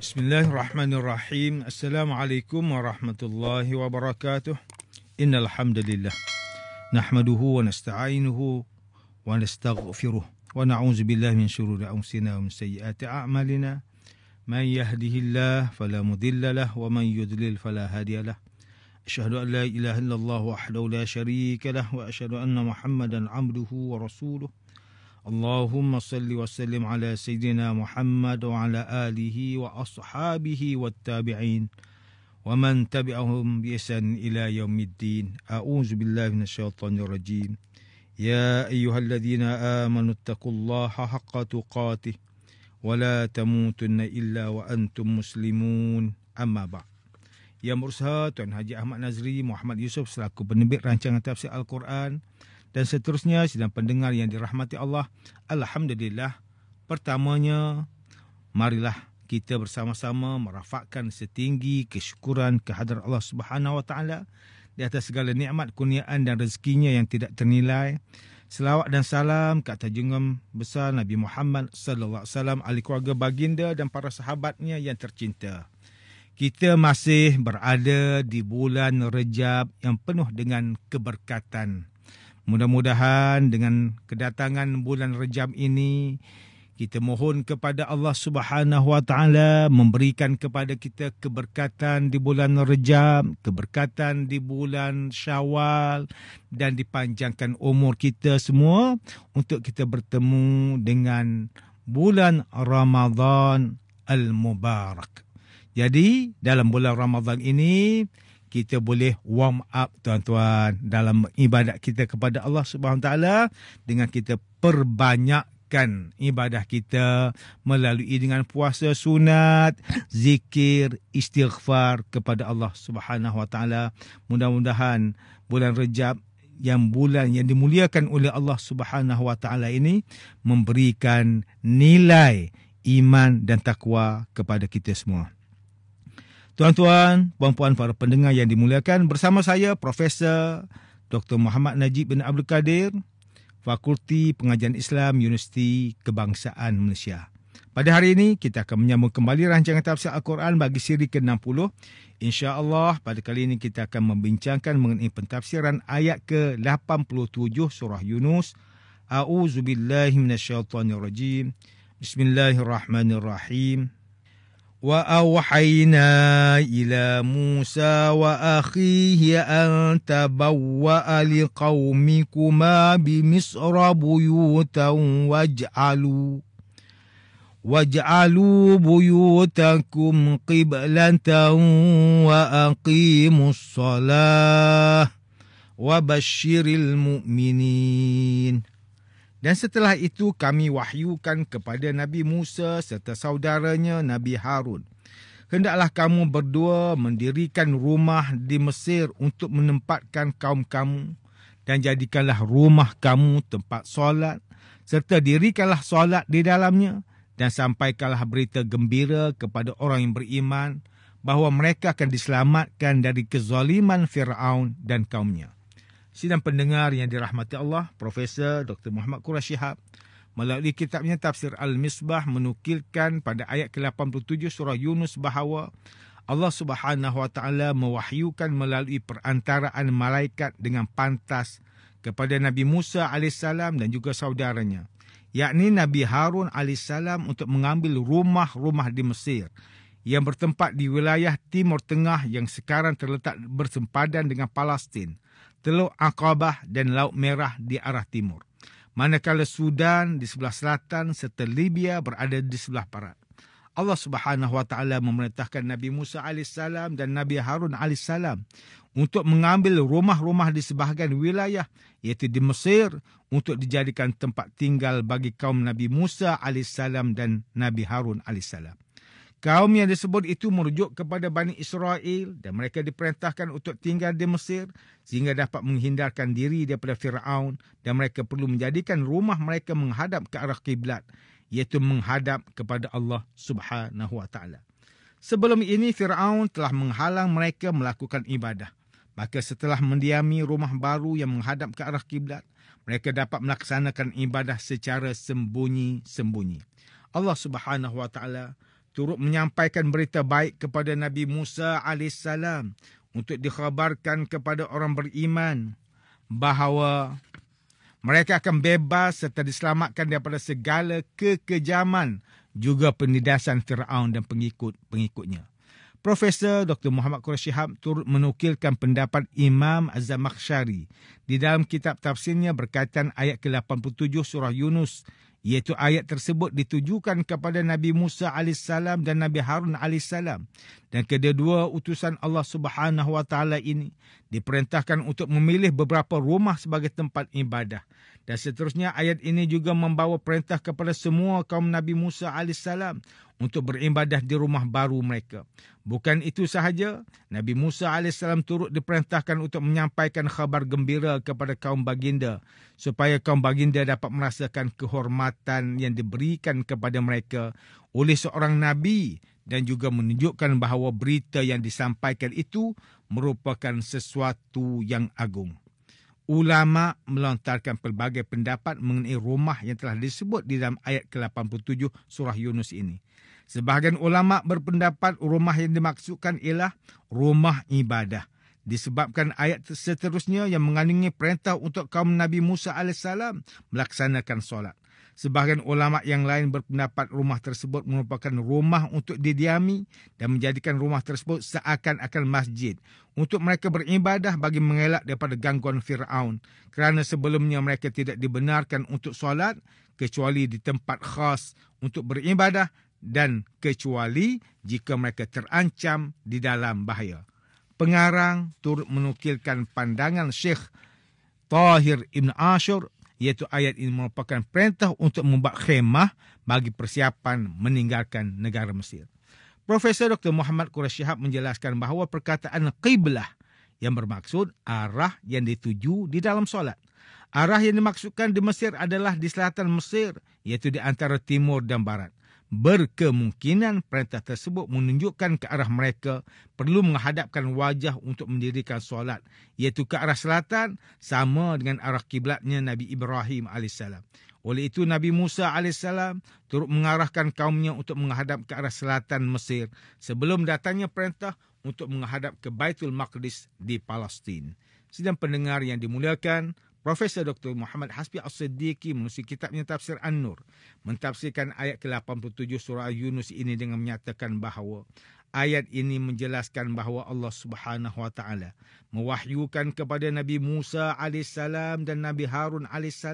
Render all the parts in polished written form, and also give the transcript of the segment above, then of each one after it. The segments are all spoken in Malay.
Bismillahirrahmanirrahim. Assalamualaikum warahmatullahi wabarakatuh. Innal hamdalillah nahmaduhu wa nasta'inuhu wa nastaghfiruh wa na'udzu billahi min shururi anfusina wa min sayyiati a'malina. Man yahdihillahu fala mudilla lahu wa man yudlil fala hadiya lahu. Asyhadu an la ilaha illallah wahdahu la syarika lahu wa asyhadu anna Muhammadan 'abduhu wa rasuluh. Allahumma salli wa sallim ala Sayyidina Muhammad wa ala alihi wa ashabihi wa tabi'in wa man tabi'ahum bi ihsan ila yaumiddin. A'udzu billahi minasyaitonir rajim. Ya ayyuhalladzina amanu taqullaha haqqa tuqatih wa la tamutunna illa wa antum muslimun. Amma ba'd. Yang berusaha Tuan Haji Ahmad Nazri Muhammad Yusof selaku penerbit rancangan tafsir Al-Quran dan seterusnya sidang pendengar yang dirahmati Allah. Alhamdulillah, pertamanya marilah kita bersama-sama merafakkan setinggi kesyukuran kehadrat Allah Subhanahu Wa Taala di atas segala nikmat, kurniaan dan rezekinya yang tidak ternilai. Selawat dan salam ke atas junjungan besar Nabi Muhammad sallallahu alaihi wasallam, ahli keluarga baginda dan para sahabatnya yang tercinta. Kita masih berada di bulan Rejab yang penuh dengan keberkatan. Mudah-mudahan dengan kedatangan bulan Rejab ini, kita mohon kepada Allah Subhanahu Wa Taala memberikan kepada kita keberkatan di bulan Rejab, keberkatan di bulan Syawal, dan dipanjangkan umur kita semua untuk kita bertemu dengan bulan Ramadan Al-Mubarak. Jadi dalam bulan Ramadan ini kita boleh warm up tuan-tuan dalam ibadat kita kepada Allah Subhanahu Wa Taala dengan kita perbanyakkan ibadah kita melalui dengan puasa sunat, zikir, istighfar kepada Allah Subhanahu Wa Taala. Mudah-mudahan bulan Rejab yang bulan yang dimuliakan oleh Allah Subhanahu Wa Taala ini memberikan nilai iman dan takwa kepada kita semua. Tuan-tuan, puan-puan, para pendengar yang dimuliakan, bersama saya Profesor Dr. Muhammad Najib bin Abdul Kadir, Fakulti Pengajian Islam Universiti Kebangsaan Malaysia. Pada hari ini kita akan menyambung kembali rancangan tafsir Al-Quran bagi siri ke-60. InsyaAllah pada kali ini kita akan membincangkan mengenai pentafsiran ayat ke-87 surah Yunus. A'udzubillahi minasyaitonirrajim. Bismillahirrahmanirrahim. وَأَوْحَيْنَا إِلَى مُوسَى وَأَخِيهِ أَنْ تَبَوَّأَ لِقَوْمِكُمَا بِمِصْرَ بُيُوتًا وَاجْعَلُوا بُيُوتَكُمْ قِبْلَةً وَأَقِيمُوا الصَّلَاةَ وَبَشِّرِ الْمُؤْمِنِينَ. Dan setelah itu kami wahyukan kepada Nabi Musa serta saudaranya Nabi Harun. Hendaklah kamu berdua mendirikan rumah di Mesir untuk menempatkan kaum kamu. Dan jadikanlah rumah kamu tempat solat. Serta dirikanlah solat di dalamnya. Dan sampaikanlah berita gembira kepada orang yang beriman bahawa mereka akan diselamatkan dari kezaliman Fir'aun dan kaumnya. Sidang pendengar yang dirahmati Allah, Profesor Dr. Muhammad Quraish Shihab melalui kitabnya Tafsir Al-Misbah menukilkan pada ayat ke-87 surah Yunus bahawa Allah Subhanahu Wa Taala mewahyukan melalui perantaraan malaikat dengan pantas kepada Nabi Musa AS dan juga saudaranya, yakni Nabi Harun AS, untuk mengambil rumah-rumah di Mesir yang bertempat di wilayah Timur Tengah yang sekarang terletak bersempadan dengan Palestin, Teluk Aqabah dan Laut Merah di arah timur. Manakala Sudan di sebelah selatan serta Libya berada di sebelah barat. Allah Subhanahu Wa Taala memerintahkan Nabi Musa AS dan Nabi Harun AS untuk mengambil rumah-rumah di sebahagian wilayah iaitu di Mesir untuk dijadikan tempat tinggal bagi kaum Nabi Musa AS dan Nabi Harun AS. Kaum yang disebut itu merujuk kepada Bani Israel dan mereka diperintahkan untuk tinggal di Mesir sehingga dapat menghindarkan diri daripada Fir'aun dan mereka perlu menjadikan rumah mereka menghadap ke arah kiblat iaitu menghadap kepada Allah Subhanahu Wa Taala. Sebelum ini Fir'aun telah menghalang mereka melakukan ibadah. Maka setelah mendiami rumah baru yang menghadap ke arah kiblat, mereka dapat melaksanakan ibadah secara sembunyi-sembunyi. Allah Subhanahu Wa Taala turut menyampaikan berita baik kepada Nabi Musa AS untuk dikhabarkan kepada orang beriman bahawa mereka akan bebas serta diselamatkan daripada segala kekejaman juga penindasan Firaun dan pengikut-pengikutnya. Profesor Dr. Muhammad Quraisy Shihab turut menukilkan pendapat Imam Az-Zamakhsyari di dalam kitab tafsirnya berkaitan ayat ke-87 surah Yunus, iaitu ayat tersebut ditujukan kepada Nabi Musa AS dan Nabi Harun AS, dan kedua-dua utusan Allah Subhanahu Wa Taala ini diperintahkan untuk memilih beberapa rumah sebagai tempat ibadah. Dan seterusnya ayat ini juga membawa perintah kepada semua kaum Nabi Musa AS untuk beribadah di rumah baru mereka. Bukan itu sahaja, Nabi Musa AS turut diperintahkan untuk menyampaikan khabar gembira kepada kaum baginda supaya kaum baginda dapat merasakan kehormatan yang diberikan kepada mereka oleh seorang Nabi dan juga menunjukkan bahawa berita yang disampaikan itu merupakan sesuatu yang agung. Ulama melontarkan pelbagai pendapat mengenai rumah yang telah disebut di dalam ayat ke-87 surah Yunus ini. Sebahagian ulama berpendapat rumah yang dimaksudkan ialah rumah ibadah, disebabkan ayat seterusnya yang mengandungi perintah untuk kaum Nabi Musa AS melaksanakan solat. Sebahagian ulama yang lain berpendapat rumah tersebut merupakan rumah untuk didiami dan menjadikan rumah tersebut seakan-akan masjid untuk mereka beribadah bagi mengelak daripada gangguan Firaun, kerana sebelumnya mereka tidak dibenarkan untuk solat kecuali di tempat khas untuk beribadah dan kecuali jika mereka terancam di dalam bahaya. Pengarang turut menukilkan pandangan Syekh Tahir Ibn Ashur, iaitu ayat ini merupakan perintah untuk membuat khemah bagi persiapan meninggalkan negara Mesir. Profesor Dr. Muhammad Quraisy Shihab menjelaskan bahawa perkataan qiblah yang bermaksud arah yang dituju di dalam solat. Arah yang dimaksudkan di Mesir adalah di selatan Mesir, iaitu di antara timur dan barat. Berkemungkinan perintah tersebut menunjukkan ke arah mereka perlu menghadapkan wajah untuk mendirikan solat, iaitu ke arah selatan sama dengan arah kiblatnya Nabi Ibrahim AS. Oleh itu Nabi Musa AS turut mengarahkan kaumnya untuk menghadap ke arah selatan Mesir sebelum datangnya perintah untuk menghadap ke Baitul Maqdis di Palestin. Sidang pendengar yang dimuliakan, Profesor Dr. Muhammad Hasbi As-Siddiqi menulis kitabnya Tafsir An-Nur mentafsirkan ayat ke-87 surah Yunus ini dengan menyatakan bahawa ayat ini menjelaskan bahawa Allah Subhanahu Wa Taala mewahyukan kepada Nabi Musa AS dan Nabi Harun AS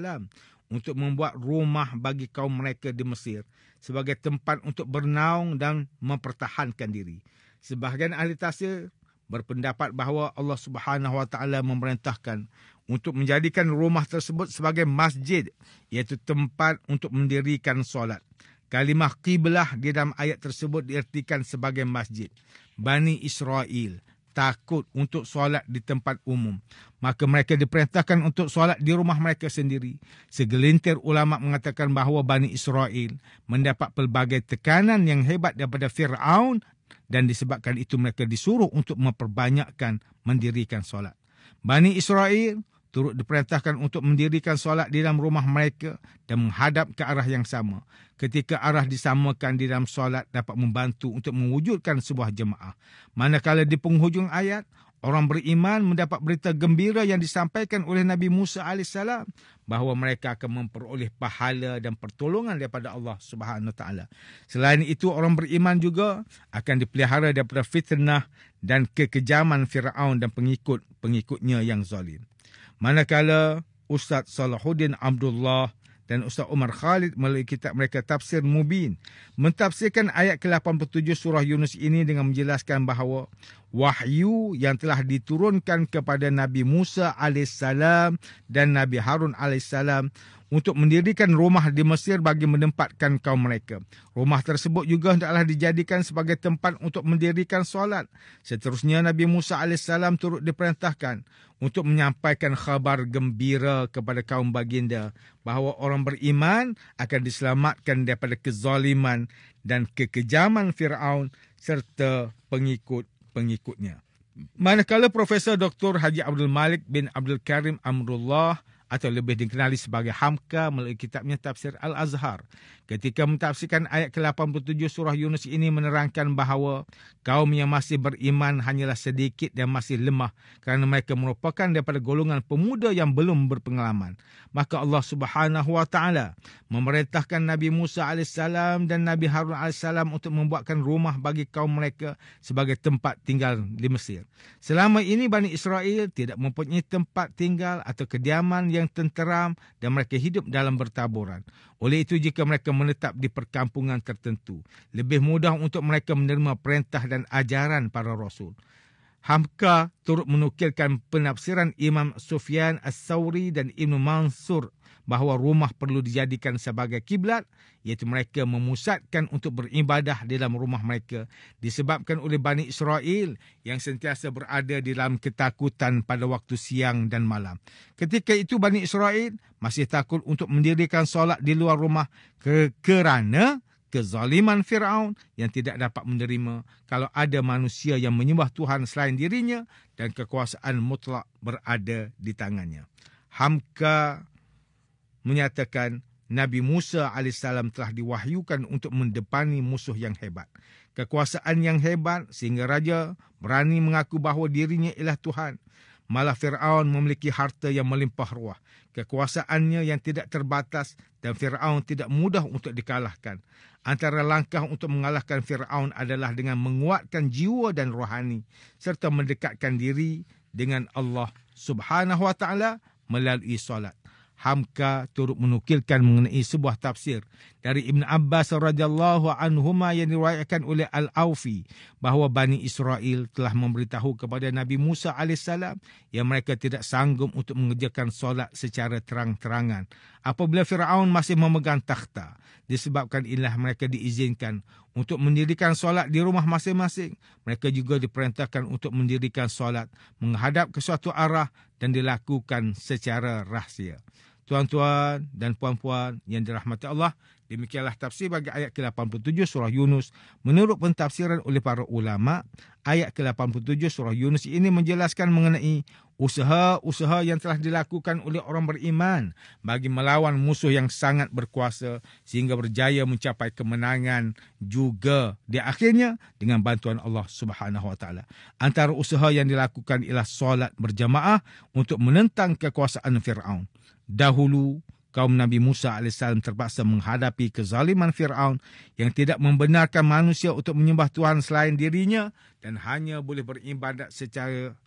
untuk membuat rumah bagi kaum mereka di Mesir sebagai tempat untuk bernaung dan mempertahankan diri. Sebahagian ahli tafsir berpendapat bahawa Allah Subhanahu Wa Taala memerintahkan untuk menjadikan rumah tersebut sebagai masjid, iaitu tempat untuk mendirikan solat. Kalimah qiblah di dalam ayat tersebut diertikan sebagai masjid. Bani Israel takut untuk solat di tempat umum, maka mereka diperintahkan untuk solat di rumah mereka sendiri. Segelintir ulama mengatakan bahawa Bani Israel mendapat pelbagai tekanan yang hebat daripada Firaun dan disebabkan itu mereka disuruh untuk memperbanyakkan mendirikan solat. Bani Israel turut diperintahkan untuk mendirikan solat di dalam rumah mereka dan menghadap ke arah yang sama. Ketika arah disamakan di dalam solat dapat membantu untuk mewujudkan sebuah jemaah. Manakala di penghujung ayat, orang beriman mendapat berita gembira yang disampaikan oleh Nabi Musa AS bahawa mereka akan memperoleh pahala dan pertolongan daripada Allah Subhanahu Wa Taala. Selain itu, orang beriman juga akan dipelihara daripada fitnah dan kekejaman Firaun dan pengikut-pengikutnya yang zalim. Manakala Ustaz Salahuddin Abdullah dan Ustaz Umar Khalid melalui kitab mereka Tafsir Mubin mentafsirkan ayat ke-87 surah Yunus ini dengan menjelaskan bahawa wahyu yang telah diturunkan kepada Nabi Musa AS dan Nabi Harun AS untuk mendirikan rumah di Mesir bagi menempatkan kaum mereka. Rumah tersebut juga hendaklah dijadikan sebagai tempat untuk mendirikan solat. Seterusnya Nabi Musa AS turut diperintahkan untuk menyampaikan khabar gembira kepada kaum baginda bahawa orang beriman akan diselamatkan daripada kezaliman dan kekejaman Firaun serta pengikut-pengikutnya. Manakala Profesor Dr. Haji Abdul Malik bin Abdul Karim Amrullah atau lebih dikenali sebagai Hamka melalui kitabnya Tafsir Al-Azhar. Ketika mentafsirkan ayat ke-87 surah Yunus ini menerangkan bahawa kaum yang masih beriman hanyalah sedikit dan masih lemah kerana mereka merupakan daripada golongan pemuda yang belum berpengalaman. Maka Allah Subhanahu wa taala memerintahkan Nabi Musa alaihissalam dan Nabi Harun alaihissalam untuk membuatkan rumah bagi kaum mereka sebagai tempat tinggal di Mesir. Selama ini Bani Israel tidak mempunyai tempat tinggal atau kediaman yang tenteram dan mereka hidup dalam bertaburan. Oleh itu, jika mereka menetap di perkampungan tertentu, lebih mudah untuk mereka menerima perintah dan ajaran para rasul. Hamka turut menukilkan penafsiran Imam Sufyan As-Sawri dan Ibn Mansur bahawa rumah perlu dijadikan sebagai kiblat, iaitu mereka memusatkan untuk beribadah di dalam rumah mereka disebabkan oleh Bani Israel yang sentiasa berada di dalam ketakutan pada waktu siang dan malam. Ketika itu Bani Israel masih takut untuk mendirikan solat di luar rumah kerana kezaliman Fir'aun yang tidak dapat menerima kalau ada manusia yang menyembah Tuhan selain dirinya dan kekuasaan mutlak berada di tangannya. Hamka menyatakan Nabi Musa AS telah diwahyukan untuk mendepani musuh yang hebat. Kekuasaan yang hebat sehingga raja berani mengaku bahawa dirinya ialah Tuhan. Malah Fir'aun memiliki harta yang melimpah ruah. Kekuasaannya yang tidak terbatas dan Fir'aun tidak mudah untuk dikalahkan. Antara langkah untuk mengalahkan Fir'aun adalah dengan menguatkan jiwa dan rohani serta mendekatkan diri dengan Allah Subhanahu wa taala melalui solat. Hamka turut menukilkan mengenai sebuah tafsir dari Ibn Abbas radhiyallahu anhuma yang diriwayatkan oleh Al-Aufi bahawa Bani Israel telah memberitahu kepada Nabi Musa AS yang mereka tidak sanggup untuk mengerjakan solat secara terang-terangan apabila Fir'aun masih memegang takhta. Disebabkan inilah mereka diizinkan untuk mendirikan solat di rumah masing-masing. Mereka juga diperintahkan untuk mendirikan solat menghadap ke suatu arah dan dilakukan secara rahsia. Tuan-tuan dan puan-puan yang dirahmati Allah, demikianlah tafsir bagi ayat ke-87 surah Yunus. Menurut pentafsiran oleh para ulama, ayat ke-87 surah Yunus ini menjelaskan mengenai usaha-usaha yang telah dilakukan oleh orang beriman bagi melawan musuh yang sangat berkuasa sehingga berjaya mencapai kemenangan juga di akhirnya dengan bantuan Allah Subhanahu wa taala. Antara usaha yang dilakukan ialah solat berjamaah untuk menentang kekuasaan Fir'aun. Dahulu, kaum Nabi Musa AS terpaksa menghadapi kezaliman Fir'aun yang tidak membenarkan manusia untuk menyembah Tuhan selain dirinya dan hanya boleh beribadat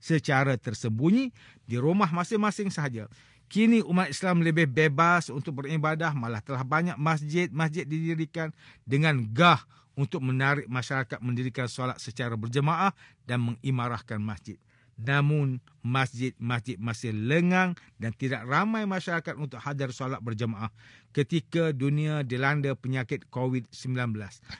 secara tersembunyi di rumah masing-masing sahaja. Kini umat Islam lebih bebas untuk beribadah, malah telah banyak masjid-masjid didirikan dengan gah untuk menarik masyarakat mendirikan solat secara berjemaah dan mengimarahkan masjid. Namun, masjid-masjid masih lengang dan tidak ramai masyarakat untuk hadir solat berjemaah. Ketika dunia dilanda penyakit COVID-19,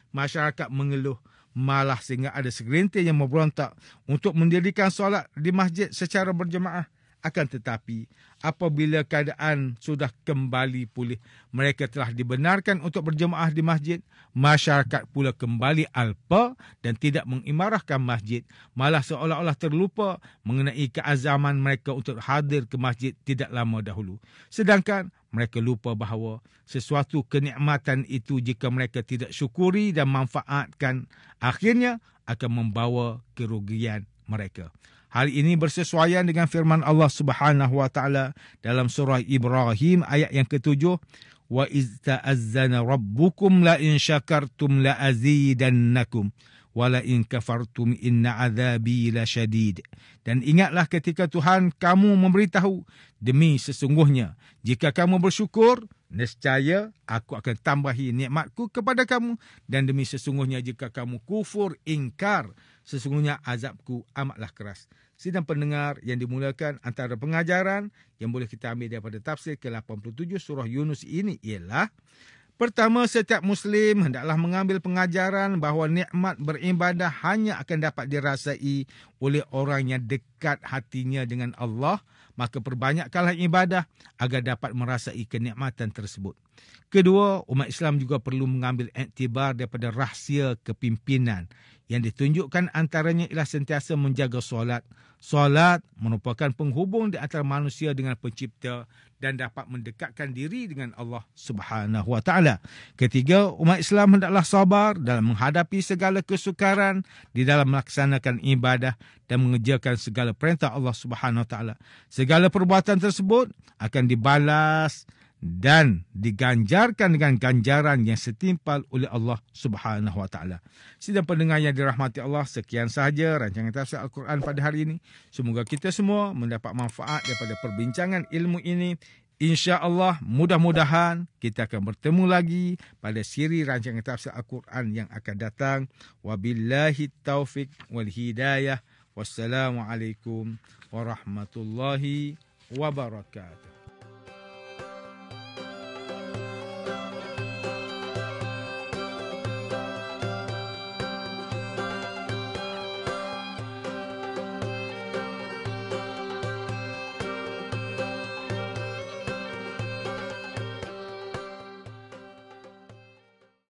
masyarakat mengeluh, malah sehingga ada segelintir yang memberontak untuk mendirikan solat di masjid secara berjemaah. Akan tetapi, apabila keadaan sudah kembali pulih, mereka telah dibenarkan untuk berjemaah di masjid. Masyarakat pula kembali alpa dan tidak mengimarahkan masjid. Malah seolah-olah terlupa mengenai keazaman mereka untuk hadir ke masjid tidak lama dahulu. Sedangkan mereka lupa bahawa sesuatu kenikmatan itu jika mereka tidak syukuri dan manfaatkan, akhirnya akan membawa kerugian mereka. Hal ini bersesuaian dengan firman Allah Subhanahu wa taala dalam surah Ibrahim ayat yang ke-7, wa iz ta'azzana rabbukum la in syakartum la azidannakum wa la in kafartum inna azabi lasyadid. Dan ingatlah ketika Tuhan kamu memberitahu, demi sesungguhnya jika kamu bersyukur, nescaya aku akan tambahi nikmatku kepada kamu, dan demi sesungguhnya jika kamu kufur, ingkar, sesungguhnya azabku amatlah keras. Sidang pendengar yang dimuliakan, antara pengajaran yang boleh kita ambil daripada tafsir ke-87 surah Yunus ini ialah, pertama, setiap Muslim hendaklah mengambil pengajaran bahawa nikmat beribadah hanya akan dapat dirasai oleh orang yang dekat hatinya dengan Allah. Maka perbanyakkanlah ibadah agar dapat merasai kenikmatan tersebut. Kedua, umat Islam juga perlu mengambil iktibar daripada rahsia kepimpinan Yang ditunjukkan antaranya ialah sentiasa menjaga solat. Solat merupakan penghubung di antara manusia dengan pencipta dan dapat mendekatkan diri dengan Allah Subhanahu Wa Taala. Ketiga, umat Islam hendaklah sabar dalam menghadapi segala kesukaran di dalam melaksanakan ibadah dan mengerjakan segala perintah Allah Subhanahu Wa Taala. Segala perbuatan tersebut akan dibalas dan diganjarkan dengan ganjaran yang setimpal oleh Allah Subhanahu Wa Taala. Sidang pendengar yang dirahmati Allah, sekian sahaja rancangan tafsir Al-Quran pada hari ini. Semoga kita semua mendapat manfaat daripada perbincangan ilmu ini. Insya-Allah, mudah-mudahan kita akan bertemu lagi pada siri rancangan tafsir Al-Quran yang akan datang. Wabillahi taufiq wal hidayah. Wassalamualaikum warahmatullahi wabarakatuh.